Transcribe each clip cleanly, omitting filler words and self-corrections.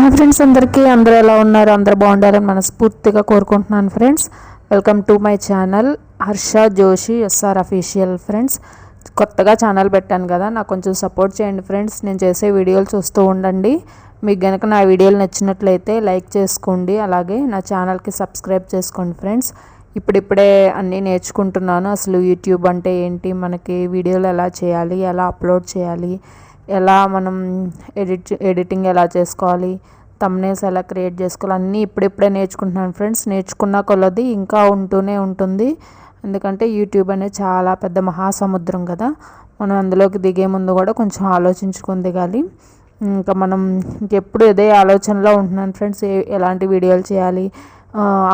Hi friends, అందరూ ఎలా ఉన్నారు? అందరూ బాగుండాలని మనస్ఫూర్తిగా కోరుకుంటున్నాను friends. Welcome to my channel Harsha Joshi SR official. Friends, కొత్తగా ఛానల్ పెట్టాను కదా, నాకు కొంచెం సపోర్ట్ చేయండి ఫ్రెండ్స్. నేను చేసే వీడియోలు చూస్తూ ఉండండి. మీకు కనుక నా వీడియోలు నచ్చినట్లయితే లైక్ చేసుకోండి, అలాగే నా ఛానల్కి సబ్స్క్రైబ్ చేసుకోండి ఫ్రెండ్స్. ఇప్పుడిప్పుడే అన్నీ నేర్చుకుంటున్నాను. అసలు యూట్యూబ్ అంటే ఏంటి, మనకి వీడియోలు ఎలా చేయాలి, ఎలా అప్లోడ్ చేయాలి, ఎలా మనం ఎడిటింగ్ ఎలా చేసుకోవాలి, థంబ్నెయిల్స్ ఎలా క్రియేట్ చేసుకోవాలి, అన్నీ ఇప్పుడిప్పుడే నేర్చుకుంటున్నాను ఫ్రెండ్స్. నేర్చుకున్న కొలది ఇంకా ఉంటూనే ఉంటుంది. ఎందుకంటే యూట్యూబ్ అనేది చాలా పెద్ద మహాసముద్రం కదా, మనం అందులోకి దిగే ముందు కూడా కొంచెం ఆలోచించుకొని దిగాలి. ఇంకా మనం ఇంకెప్పుడు ఇదే ఆలోచనలో ఉంటున్నాను ఫ్రెండ్స్. ఎలాంటి వీడియోలు చేయాలి,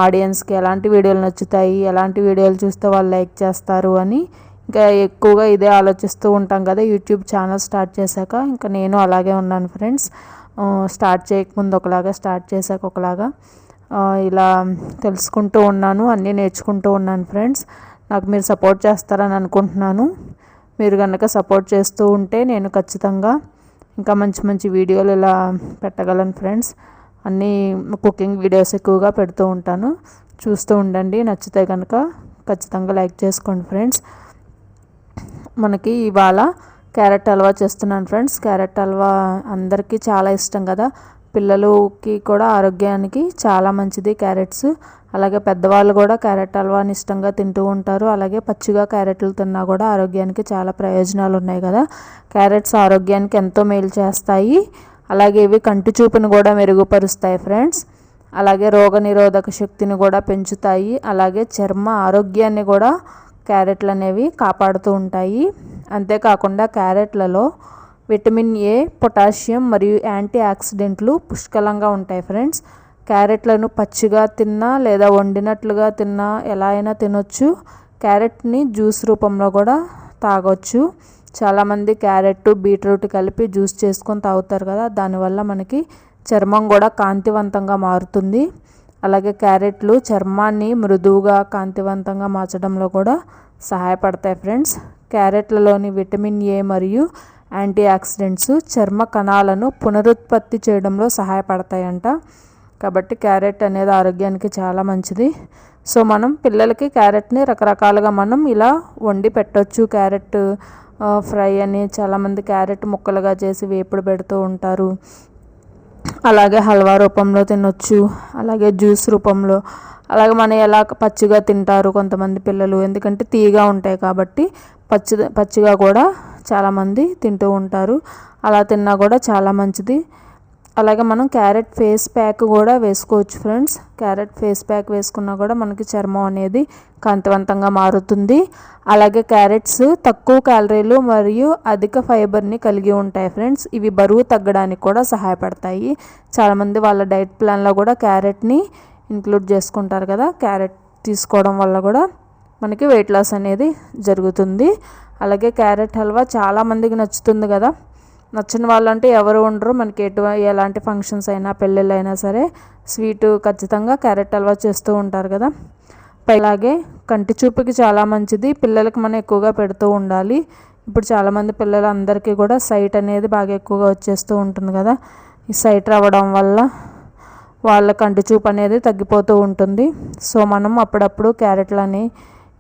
ఆడియన్స్కి ఎలాంటి వీడియోలు నచ్చుతాయి, ఎలాంటి వీడియోలు చూస్తే వాళ్ళు లైక్ చేస్తారు అని ఇంకా ఎక్కువగా ఇదే ఆలోచిస్తూ ఉంటాం కదా. యూట్యూబ్ ఛానల్ స్టార్ట్ చేశాక ఇంకా నేను అలాగే ఉన్నాను ఫ్రెండ్స్. స్టార్ట్ చేయకముందు ఒకలాగా, స్టార్ట్ చేశాక ఒకలాగా, ఇలా తెలుసుకుంటూ ఉన్నాను, అన్నీ నేర్చుకుంటూ ఉన్నాను ఫ్రెండ్స్. నాకు మీరు సపోర్ట్ చేస్తారని అనుకుంటున్నాను. మీరు కనుక సపోర్ట్ చేస్తూ ఉంటే నేను ఖచ్చితంగా ఇంకా మంచి మంచి వీడియోలు ఇలా పెట్టగలను ఫ్రెండ్స్. అన్నీ కుకింగ్ వీడియోస్ ఎక్కువగా పెడుతూ ఉంటాను, చూస్తూ ఉండండి. నచ్చితే కనుక ఖచ్చితంగా లైక్ చేసుకోండి ఫ్రెండ్స్. మనకి ఇవాళ క్యారెట్ హల్వా చేస్తున్నాను ఫ్రెండ్స్. క్యారెట్ హల్వా అందరికీ చాలా ఇష్టం కదా, పిల్లలకి కూడా ఆరోగ్యానికి చాలా మంచిది క్యారెట్స్. అలాగే పెద్దవాళ్ళు కూడా క్యారెట్ హల్వాని ఇష్టంగా తింటూ ఉంటారు. అలాగే పచ్చిగా క్యారెట్లు తిన్నా కూడా ఆరోగ్యానికి చాలా ప్రయోజనాలు ఉన్నాయి కదా. క్యారెట్స్ ఆరోగ్యానికి ఎంతో మేలు చేస్తాయి. అలాగే ఇవి కంటి చూపును కూడా మెరుగుపరుస్తాయి ఫ్రెండ్స్. అలాగే రోగనిరోధక శక్తిని కూడా పెంచుతాయి. అలాగే చర్మ ఆరోగ్యాన్ని కూడా క్యారెట్లు అనేవి కాపాడుతూ ఉంటాయి. అంతేకాకుండా క్యారెట్లలో విటమిన్ ఏ, పొటాషియం మరియు యాంటీ ఆక్సిడెంట్లు పుష్కలంగా ఉంటాయి ఫ్రెండ్స్. క్యారెట్లను పచ్చిగా తిన్నా లేదా వండినట్లుగా తిన్నా ఎలా అయినా తినొచ్చు. క్యారెట్ని జ్యూస్ రూపంలో కూడా తాగొచ్చు. చాలామంది క్యారెట్, బీట్రూట్ కలిపి జ్యూస్ చేసుకొని తాగుతారు కదా, దానివల్ల మనకి చర్మం కూడా కాంతివంతంగా మారుతుంది. అలాగే క్యారెట్లు చర్మాన్ని మృదువుగా, కాంతివంతంగా మార్చడంలో కూడా సహాయపడతాయి ఫ్రెండ్స్. క్యారెట్లలోని విటమిన్ ఏ మరియు యాంటీ ఆక్సిడెంట్స్ చర్మ కణాలను పునరుత్పత్తి చేయడంలో సహాయపడతాయంట. కాబట్టి క్యారెట్ అనేది ఆరోగ్యానికి చాలా మంచిది. సో మనం పిల్లలకి క్యారెట్ని రకరకాలుగా మనం ఇలా వండి పెట్టవచ్చు. క్యారెట్ ఫ్రై అని, చాలామంది క్యారెట్ ముక్కలుగా చేసి వేపుడు పెడుతూ ఉంటారు. అలాగే హల్వా రూపంలో తినొచ్చు, అలాగే జ్యూస్ రూపంలో, అలాగే మనం ఎలా పచ్చిగా తింటారు కొంతమంది పిల్లలు, ఎందుకంటే తీయగా ఉంటాయి కాబట్టి పచ్చిగా కూడా చాలామంది తింటూ ఉంటారు. అలా తిన్నా కూడా చాలా మంచిది. అలాగే మనం క్యారెట్ ఫేస్ ప్యాక్ కూడా వేసుకోవచ్చు ఫ్రెండ్స్. క్యారెట్ ఫేస్ ప్యాక్ వేసుకున్నా కూడా మనకి చర్మం అనేది కాంతివంతంగా మారుతుంది. అలాగే క్యారెట్స్ తక్కువ క్యాలరీలు మరియు అధిక ఫైబర్ని కలిగి ఉంటాయి ఫ్రెండ్స్. ఇవి బరువు తగ్గడానికి కూడా సహాయపడతాయి. చాలామంది వాళ్ళ డైట్ ప్లాన్లో కూడా క్యారెట్ని ఇంక్లూడ్ చేసుకుంటారు కదా. క్యారెట్ తీసుకోవడం వల్ల కూడా మనకి వెయిట్ లాస్ అనేది జరుగుతుంది. అలాగే క్యారెట్ హల్వా చాలామందికి నచ్చుతుంది కదా. నచ్చిన వాళ్ళంటే ఎవరు ఉండరు. మనకి ఎలాంటి ఫంక్షన్స్ అయినా, పెళ్ళిళ్ళు అయినా సరే స్వీటు ఖచ్చితంగా క్యారెట్ హల్వా చేస్తూ ఉంటారు కదా. అలాగే కంటి చూపుకి చాలా మంచిది. పిల్లలకి మనం ఎక్కువగా పెడుతూ ఉండాలి. ఇప్పుడు చాలామంది పిల్లలందరికీ కూడా సైట్ అనేది బాగా ఎక్కువగా వచ్చేస్తూ ఉంటుంది కదా. ఈ సైట్ రావడం వల్ల వాళ్ళ కంటి చూపు అనేది తగ్గిపోతూ ఉంటుంది. సో మనం అప్పుడప్పుడు క్యారెట్లని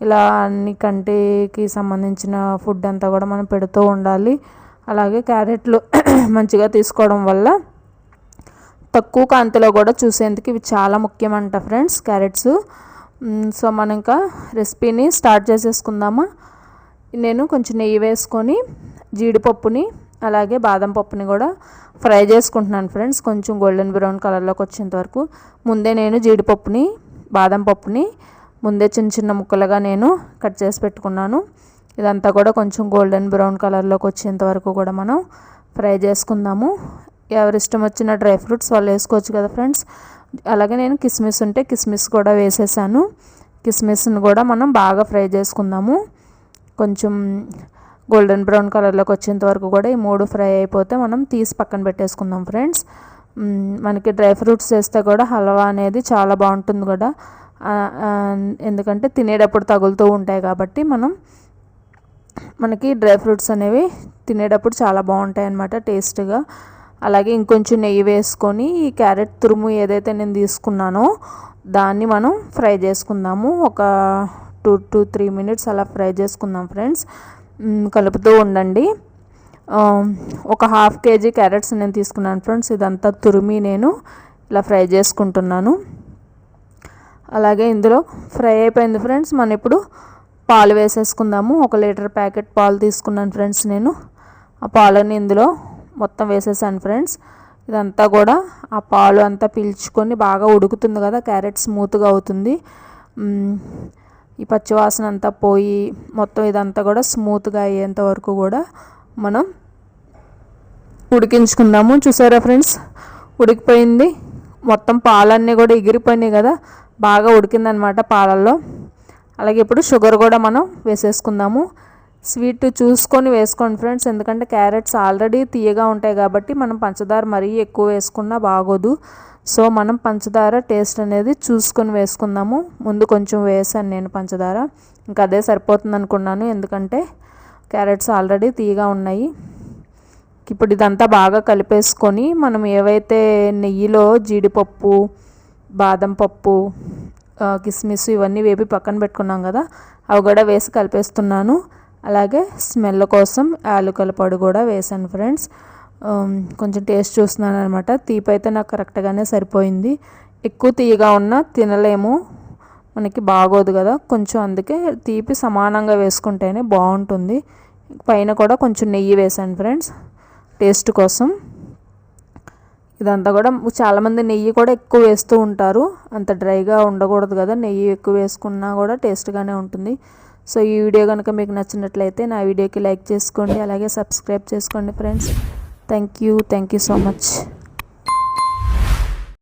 ఇలా అన్ని కంటికి సంబంధించిన ఫుడ్ అంతా కూడా మనం పెడుతూ ఉండాలి. అలాగే క్యారెట్లు మంచిగా తీసుకోవడం వల్ల తక్కువ కాంతిలో కూడా చూసేందుకు ఇవి చాలా ముఖ్యమంట ఫ్రెండ్స్ క్యారెట్స్. సో మనం ఇంకా రెసిపీని స్టార్ట్ చేసేసుకుందామా. నేను కొంచెం నెయ్యి వేసుకొని జీడిపప్పుని అలాగే బాదం పప్పుని కూడా ఫ్రై చేసుకుంటున్నాను ఫ్రెండ్స్, కొంచెం గోల్డెన్ బ్రౌన్ కలర్లోకి వచ్చేంత వరకు. ముందే నేను జీడిపప్పుని, బాదం పప్పుని ముందే చిన్న చిన్న ముక్కలుగా నేను కట్ చేసి పెట్టుకున్నాను. ఇదంతా కూడా కొంచెం గోల్డెన్ బ్రౌన్ కలర్లోకి వచ్చేంత వరకు కూడా మనం ఫ్రై చేసుకుందాము. ఎవరిష్టం వచ్చిన డ్రై ఫ్రూట్స్ వాళ్ళు వేసుకోవచ్చు కదా ఫ్రెండ్స్. అలాగే నేను కిస్మిస్ ఉంటే కిస్మిస్ కూడా వేసేసాను. కిస్మిస్ని కూడా మనం బాగా ఫ్రై చేసుకుందాము. కొంచెం గోల్డెన్ బ్రౌన్ కలర్లోకి వచ్చేంత వరకు కూడా ఈ మూడు ఫ్రై అయిపోతే మనం తీసి పక్కన పెట్టేసుకుందాం ఫ్రెండ్స్. మనకి డ్రై ఫ్రూట్స్ వేస్తే కూడా హల్వా అనేది చాలా బాగుంటుంది కూడా, ఎందుకంటే తినేటప్పుడు తగులుతూ ఉంటాయి కాబట్టి మనకి డ్రై ఫ్రూట్స్ అనేవి తినేటప్పుడు చాలా బాగుంటాయి అన్నమాట టేస్ట్గా. అలాగే ఇంకొంచెం నెయ్యి వేసుకొని ఈ క్యారెట్ తురుము ఏదైతే నేను తీసుకున్నానో దాన్ని మనం ఫ్రై చేసుకుందాము. ఒక 2 to 3 minutes అలా ఫ్రై చేసుకుందాం ఫ్రెండ్స్. కలుపుతూ ఉండండి. ఒక 1/2 kg క్యారెట్స్ నేను తీసుకున్నాను ఫ్రెండ్స్. ఇదంతా తురిమి నేను ఇలా ఫ్రై చేసుకుంటున్నాను. అలాగే ఇందులో ఫ్రై అయిపోయింది ఫ్రెండ్స్. మనం ఇప్పుడు పాలు వేసేసుకుందాము. 1 లీటర్ ప్యాకెట్ పాలు తీసుకున్నాను ఫ్రెండ్స్ నేను. ఆ పాలని ఇందులో మొత్తం వేసేసాను ఫ్రెండ్స్. ఇదంతా కూడా ఆ పాలు అంతా పీల్చుకొని బాగా ఉడుకుతుంది కదా, క్యారెట్ స్మూత్గా అవుతుంది. ఈ పచ్చివాసన అంతా పోయి మొత్తం ఇదంతా కూడా స్మూత్గా అయ్యేంత వరకు కూడా మనం ఉడికించుకుందాము. చూసారా ఫ్రెండ్స్, ఉడికిపోయింది. మొత్తం పాలన్నీ కూడా ఎగిరిపోయినాయి కదా, బాగా ఉడికిందనమాట పాలల్లో. అలాగే ఇప్పుడు షుగర్ కూడా మనం వేసేసుకుందాము. స్వీట్ చూసుకొని వేసుకోండి ఫ్రెండ్స్, ఎందుకంటే క్యారెట్స్ ఆల్రెడీ తీయగా ఉంటాయి కాబట్టి మనం పంచదార మరీ ఎక్కువ వేసుకున్నా బాగోదు. సో మనం పంచదార టేస్ట్ అనేది చూసుకొని వేసుకుందాము. ముందు కొంచెం వేసాను నేను పంచదార, ఇంకా అదే సరిపోతుంది అనుకున్నాను, ఎందుకంటే క్యారెట్స్ ఆల్రెడీ తీయగా ఉన్నాయి. ఇప్పుడు ఇదంతా బాగా కలిపేసుకొని మనం ఏవైతే నెయ్యిలో జీడిపప్పు, బాదం పప్పు, కిస్మిస్ ఇవన్నీ వేపి పక్కన పెట్టుకున్నాం కదా, అవి కూడా వేసి కలిపేస్తున్నాను. అలాగే స్మెల్ కోసం యాలకుల పొడి కూడా వేసాను ఫ్రెండ్స్. కొంచెం టేస్ట్ చూస్తున్నాను అనమాట. తీపి అయితే నాకు కరెక్ట్గానే సరిపోయింది. ఎక్కువ తీయగా ఉన్నా తినలేము, మనకి బాగోదు కదా, కొంచెం అందుకే తీపి సమానంగా వేసుకుంటేనే బాగుంటుంది. పైన కూడా కొంచెం నెయ్యి వేసాను ఫ్రెండ్స్ టేస్ట్ కోసం. ఇదంతా కూడా చాలామంది నెయ్యి కూడా ఎక్కువ వేస్తూ ఉంటారు, అంత డ్రైగా ఉండకూడదు కదా, నెయ్యి ఎక్కువ వేసుకున్నా కూడా టేస్ట్గానే ఉంటుంది. సో ఈ వీడియో కనుక మీకు నచ్చినట్లయితే నా వీడియోకి లైక్ చేసుకోండి, అలాగే సబ్స్క్రైబ్ చేసుకోండి friends. Thank you so much.